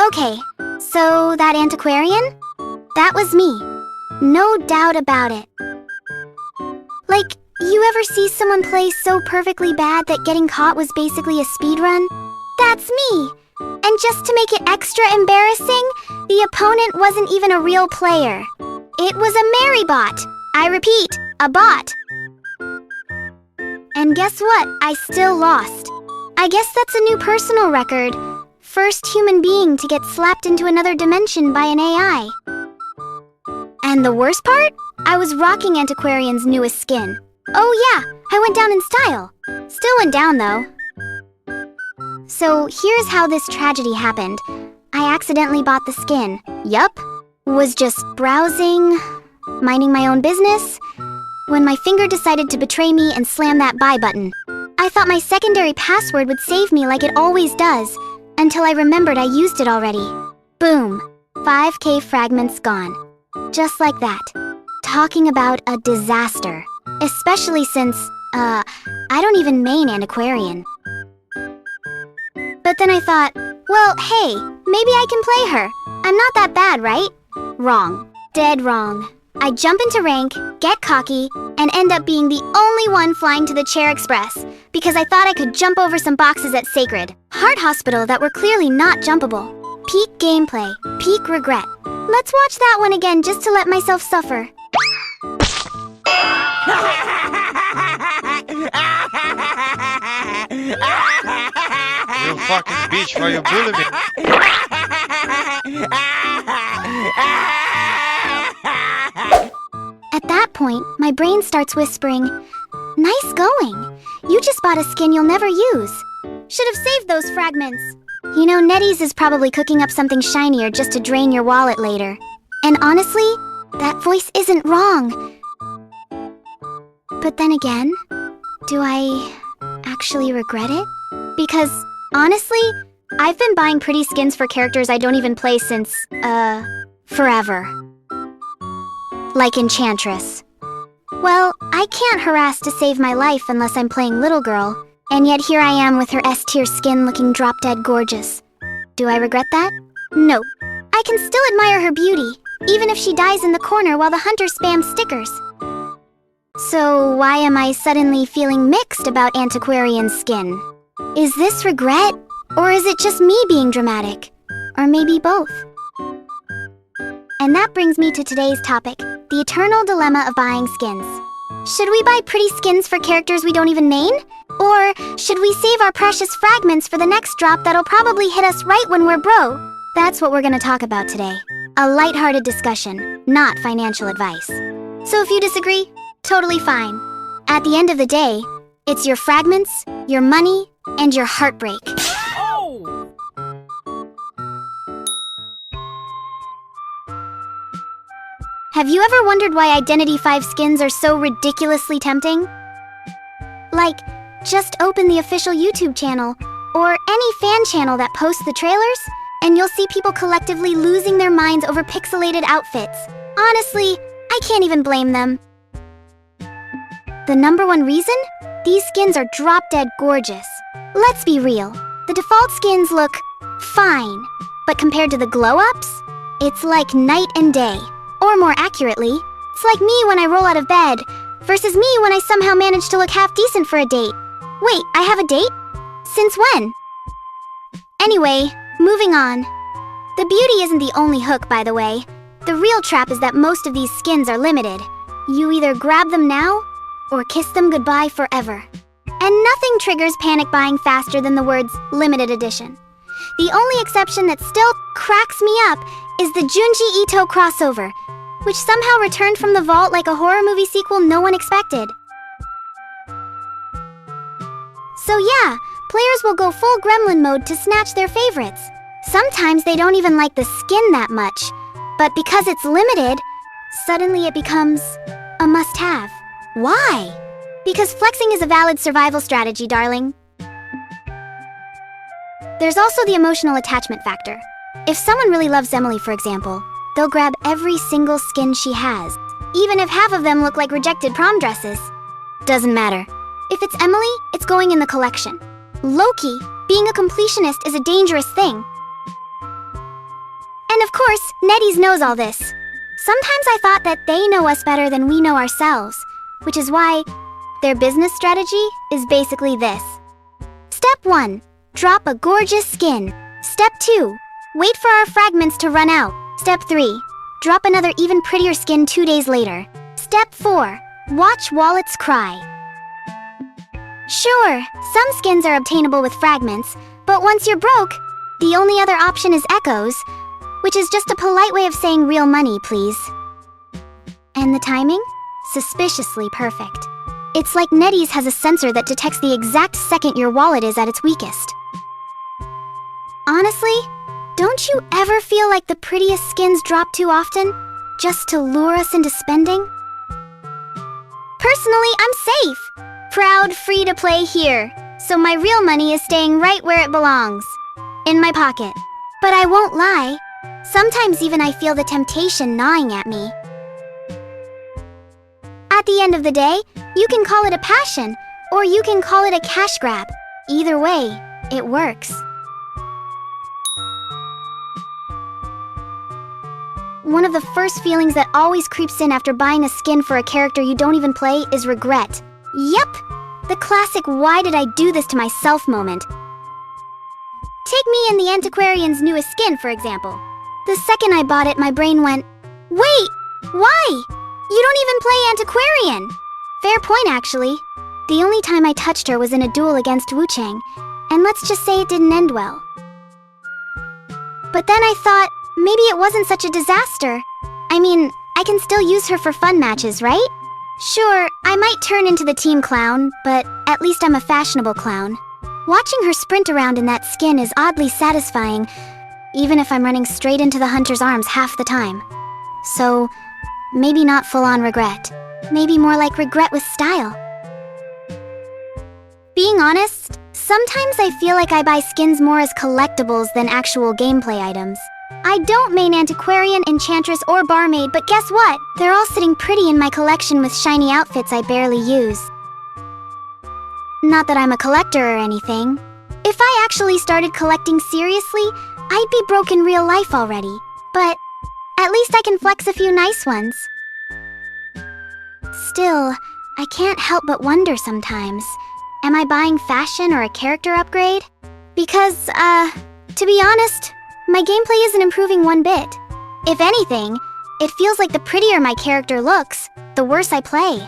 Okay, so that antiquarian? That was me. No doubt about it. Like, you ever see someone play so perfectly bad that getting caught was basically a speedrun? That's me! And just to make it extra embarrassing, the opponent wasn't even a real player. It was a Mary bot. I repeat, a bot. And guess what? I still lost. I guess that's a new personal record. First human being to get slapped into another dimension by an AI. And the worst part? I was rocking Antiquarian's newest skin. Oh yeah, I went down in style. Still went down though. So here's how this tragedy happened. I accidentally bought the skin. Yup. Was just browsing, minding my own business, when my finger decided to betray me and slam that buy button. I thought my secondary password would save me like it always does, until I remembered I used it already. Boom. 5K fragments gone. Just like that. Talking about a disaster. Especially since, I don't even main Antiquarian. But then I thought, well, hey, maybe I can play her. I'm not that bad, right? Wrong. Dead wrong. I jump into rank, get cocky, and end up being the only one flying to the Chair Express because I thought I could jump over some boxes at Sacred Heart Hospital that were clearly not jumpable. Peak gameplay, peak regret. Let's watch that one again just to let myself suffer. You fucking bitch, why you bullying me? At that point, my brain starts whispering, nice going. You just bought a skin you'll never use. Should have saved those fragments. You know, NetEase is probably cooking up something shinier just to drain your wallet later. And honestly, that voice isn't wrong. But then again, do I actually regret it? Because, honestly, I've been buying pretty skins for characters I don't even play since, forever. Like Enchantress. Well, I can't harass to save my life unless I'm playing Little Girl, and yet here I am with her S-tier skin looking drop-dead gorgeous. Do I regret that? Nope. I can still admire her beauty, even if she dies in the corner while the hunter spams stickers. So why am I suddenly feeling mixed about Antiquarian's skin? Is this regret? Or is it just me being dramatic? Or maybe both? And that brings me to today's topic, the eternal dilemma of buying skins. Should we buy pretty skins for characters we don't even main? Or should we save our precious fragments for the next drop that'll probably hit us right when we're broke? That's what we're gonna talk about today. A lighthearted discussion, not financial advice. So if you disagree, totally fine. At the end of the day, it's your fragments, your money, and your heartbreak. Oh! Have you ever wondered why Identity 5 skins are so ridiculously tempting? Like, just open the official YouTube channel, or any fan channel that posts the trailers, and you'll see people collectively losing their minds over pixelated outfits. Honestly, I can't even blame them. The number one reason? These skins are drop-dead gorgeous. Let's be real, the default skins look fine, but compared to the glow-ups, it's like night and day. Or more accurately, it's like me when I roll out of bed, versus me when I somehow manage to look half-decent for a date. Wait, I have a date? Since when? Anyway, moving on. The beauty isn't the only hook, by the way. The real trap is that most of these skins are limited. You either grab them now, or kiss them goodbye forever. And nothing triggers panic buying faster than the words limited edition. The only exception that still cracks me up is the Junji Ito crossover, which somehow returned from the vault like a horror movie sequel no one expected. So yeah, players will go full gremlin mode to snatch their favorites. Sometimes they don't even like the skin that much, but because it's limited, suddenly it becomes a must-have. Why? Because flexing is a valid survival strategy, darling. There's also the emotional attachment factor. If someone really loves Emily, for example, they'll grab every single skin she has, even if half of them look like rejected prom dresses. Doesn't matter. If it's Emily, it's going in the collection. Loki, being a completionist is a dangerous thing. And of course, Netties knows all this. Sometimes I thought that they know us better than we know ourselves, which is why their business strategy is basically this. Step 1. Drop a gorgeous skin. Step 2. Wait for our fragments to run out. Step 3. Drop another even prettier skin 2 days later. Step 4. Watch wallets cry. Sure, some skins are obtainable with fragments, but once you're broke, the only other option is echoes, which is just a polite way of saying real money, please. And the timing? Suspiciously perfect. It's like Netties has a sensor that detects the exact second your wallet is at its weakest. Honestly, don't you ever feel like the prettiest skins drop too often, just to lure us into spending? Personally, I'm safe. Proud, free to play here. So my real money is staying right where it belongs. In my pocket. But I won't lie. Sometimes even I feel the temptation gnawing at me. At the end of the day, you can call it a passion, or you can call it a cash grab. Either way, it works. One of the first feelings that always creeps in after buying a skin for a character you don't even play is regret. Yep, the classic "why did I do this to myself" moment. Take me and the Antiquarian's newest skin, for example. The second I bought it, my brain went, wait, why? You don't even play Antiquarian! Fair point, actually. The only time I touched her was in a duel against Wu Chang, and let's just say it didn't end well. But then I thought, maybe it wasn't such a disaster. I mean, I can still use her for fun matches, right? Sure, I might turn into the team clown, but at least I'm a fashionable clown. Watching her sprint around in that skin is oddly satisfying, even if I'm running straight into the hunter's arms half the time. So, maybe not full-on regret. Maybe more like regret with style. Being honest, sometimes I feel like I buy skins more as collectibles than actual gameplay items. I don't main Antiquarian, Enchantress, or Barmaid, but guess what? They're all sitting pretty in my collection with shiny outfits I barely use. Not that I'm a collector or anything. If I actually started collecting seriously, I'd be broke in real life already. But at least I can flex a few nice ones. Still, I can't help but wonder sometimes. Am I buying fashion or a character upgrade? Because, to be honest, my gameplay isn't improving one bit. If anything, it feels like the prettier my character looks, the worse I play.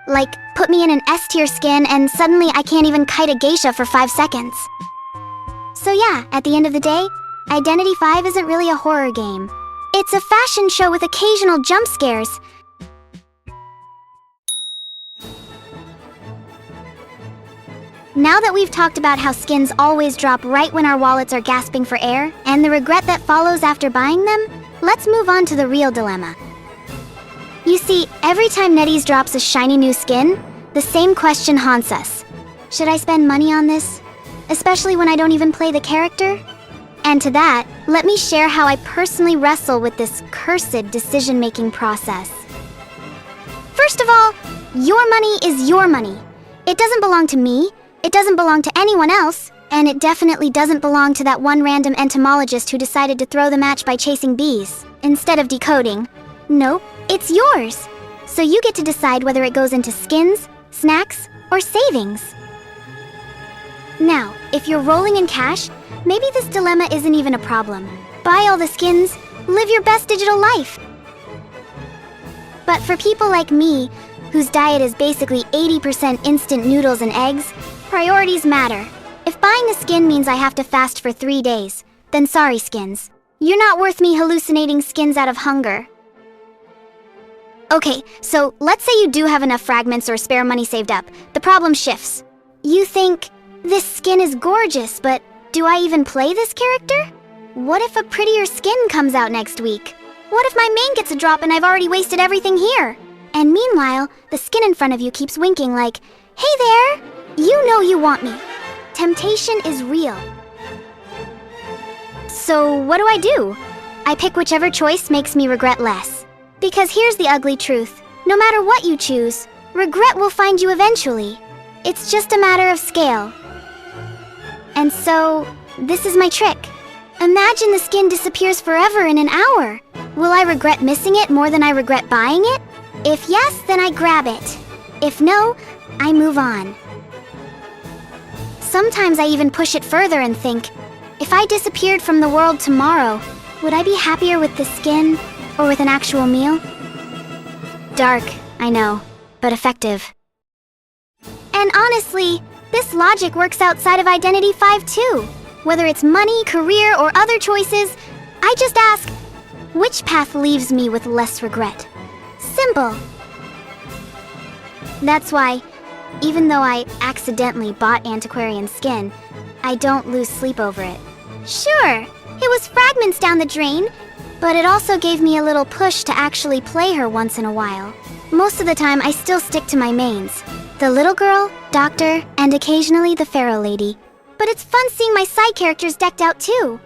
Like, put me in an S-tier skin and suddenly I can't even kite a geisha for 5 seconds. So yeah, at the end of the day, Identity V isn't really a horror game. It's a fashion show with occasional jump scares. Now that we've talked about how skins always drop right when our wallets are gasping for air, and the regret that follows after buying them, let's move on to the real dilemma. You see, every time Netties drops a shiny new skin, the same question haunts us. Should I spend money on this? Especially when I don't even play the character? And to that, let me share how I personally wrestle with this cursed decision-making process. First of all, your money is your money. It doesn't belong to me. It doesn't belong to anyone else, and it definitely doesn't belong to that one random entomologist who decided to throw the match by chasing bees, instead of decoding. Nope, it's yours. So you get to decide whether it goes into skins, snacks, or savings. Now, if you're rolling in cash, maybe this dilemma isn't even a problem. Buy all the skins, live your best digital life. But for people like me, whose diet is basically 80% instant noodles and eggs, priorities matter. If buying a skin means I have to fast for 3 days, then sorry, skins. You're not worth me hallucinating skins out of hunger. Okay, so let's say you do have enough fragments or spare money saved up. The problem shifts. You think, this skin is gorgeous, but do I even play this character? What if a prettier skin comes out next week? What if my main gets a drop and I've already wasted everything here? And meanwhile, the skin in front of you keeps winking like, hey there, you know you want me. Temptation is real. So what do? I pick whichever choice makes me regret less. Because here's the ugly truth. No matter what you choose, regret will find you eventually. It's just a matter of scale. And so, this is my trick. Imagine the skin disappears forever in an hour. Will I regret missing it more than I regret buying it? If yes, then I grab it. If no, I move on. Sometimes I even push it further and think, if I disappeared from the world tomorrow, would I be happier with the skin or with an actual meal? Dark, I know, but effective. And honestly, this logic works outside of Identity 5 too. Whether it's money, career, or other choices, I just ask, which path leaves me with less regret? Simple. That's why, even though I accidentally bought Antiquarian skin, I don't lose sleep over it. Sure, it was fragments down the drain, but it also gave me a little push to actually play her once in a while. Most of the time, I still stick to my mains. The little girl, doctor, and occasionally the pharaoh lady. But it's fun seeing my side characters decked out too.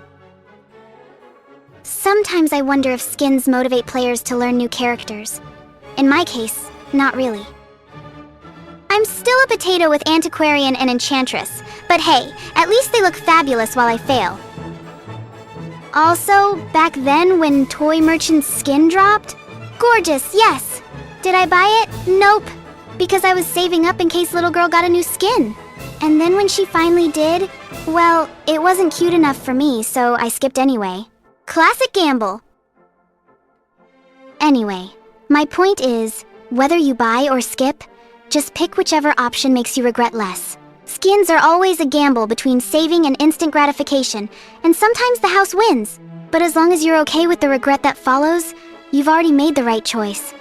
Sometimes I wonder if skins motivate players to learn new characters. In my case, not really. I'm still a potato with Antiquarian and Enchantress, but hey, at least they look fabulous while I fail. Also, back then when Toy Merchant's skin dropped, gorgeous, yes. Did I buy it? Nope. Because I was saving up in case little girl got a new skin. And then when she finally did, well, it wasn't cute enough for me, so I skipped anyway. Classic gamble. Anyway, my point is, whether you buy or skip, just pick whichever option makes you regret less. Skins are always a gamble between saving and instant gratification, and sometimes the house wins. But as long as you're okay with the regret that follows, you've already made the right choice.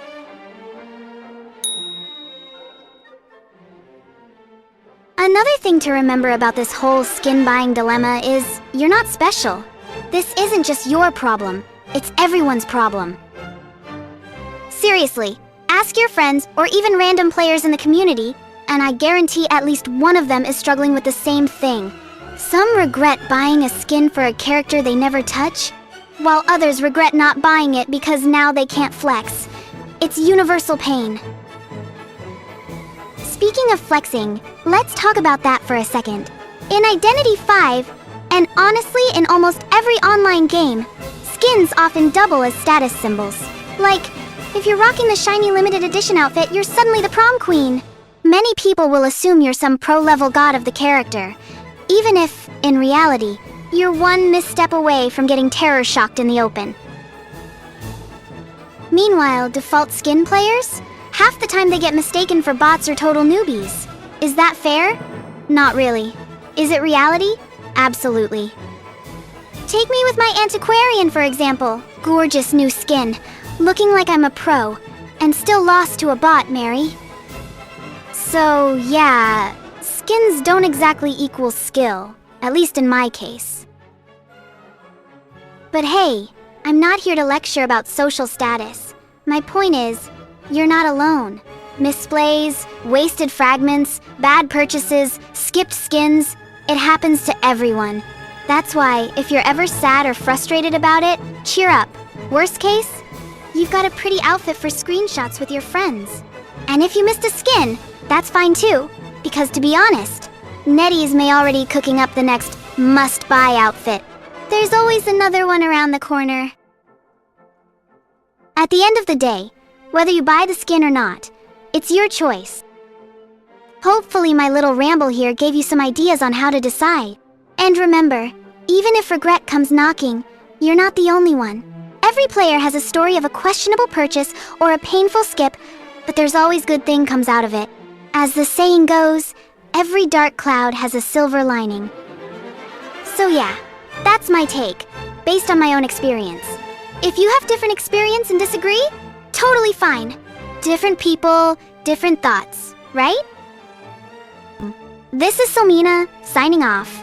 Another thing to remember about this whole skin buying dilemma is you're not special. This isn't just your problem, it's everyone's problem. Seriously, ask your friends or even random players in the community, and I guarantee at least one of them is struggling with the same thing. Some regret buying a skin for a character they never touch, while others regret not buying it because now they can't flex. It's universal pain. Speaking of flexing, let's talk about that for a second. In Identity 5, and honestly in almost every online game, skins often double as status symbols. Like, if you're rocking the shiny limited edition outfit, you're suddenly the prom queen. Many people will assume you're some pro-level god of the character, even if, in reality, you're one misstep away from getting terror-shocked in the open. Meanwhile, default skin players? Half the time they get mistaken for bots or total newbies. Is that fair? Not really. Is it reality? Absolutely. Take me with my Antiquarian, for example. Gorgeous new skin, looking like I'm a pro, and still lost to a bot, Mary. So, yeah, skins don't exactly equal skill, at least in my case. But hey, I'm not here to lecture about social status. My point is, you're not alone. Misplays, wasted fragments, bad purchases, skipped skins, it happens to everyone. That's why, if you're ever sad or frustrated about it, cheer up. Worst case, you've got a pretty outfit for screenshots with your friends. And if you missed a skin, that's fine too, because to be honest, Netties may already cooking up the next must-buy outfit. There's always another one around the corner. At the end of the day, whether you buy the skin or not, it's your choice. Hopefully my little ramble here gave you some ideas on how to decide. And remember, even if regret comes knocking, you're not the only one. Every player has a story of a questionable purchase or a painful skip, but there's always good thing comes out of it. As the saying goes, every dark cloud has a silver lining. So yeah, that's my take, based on my own experience. If you have different experience and disagree, totally fine. Different people, different thoughts, right? This is Somina, signing off.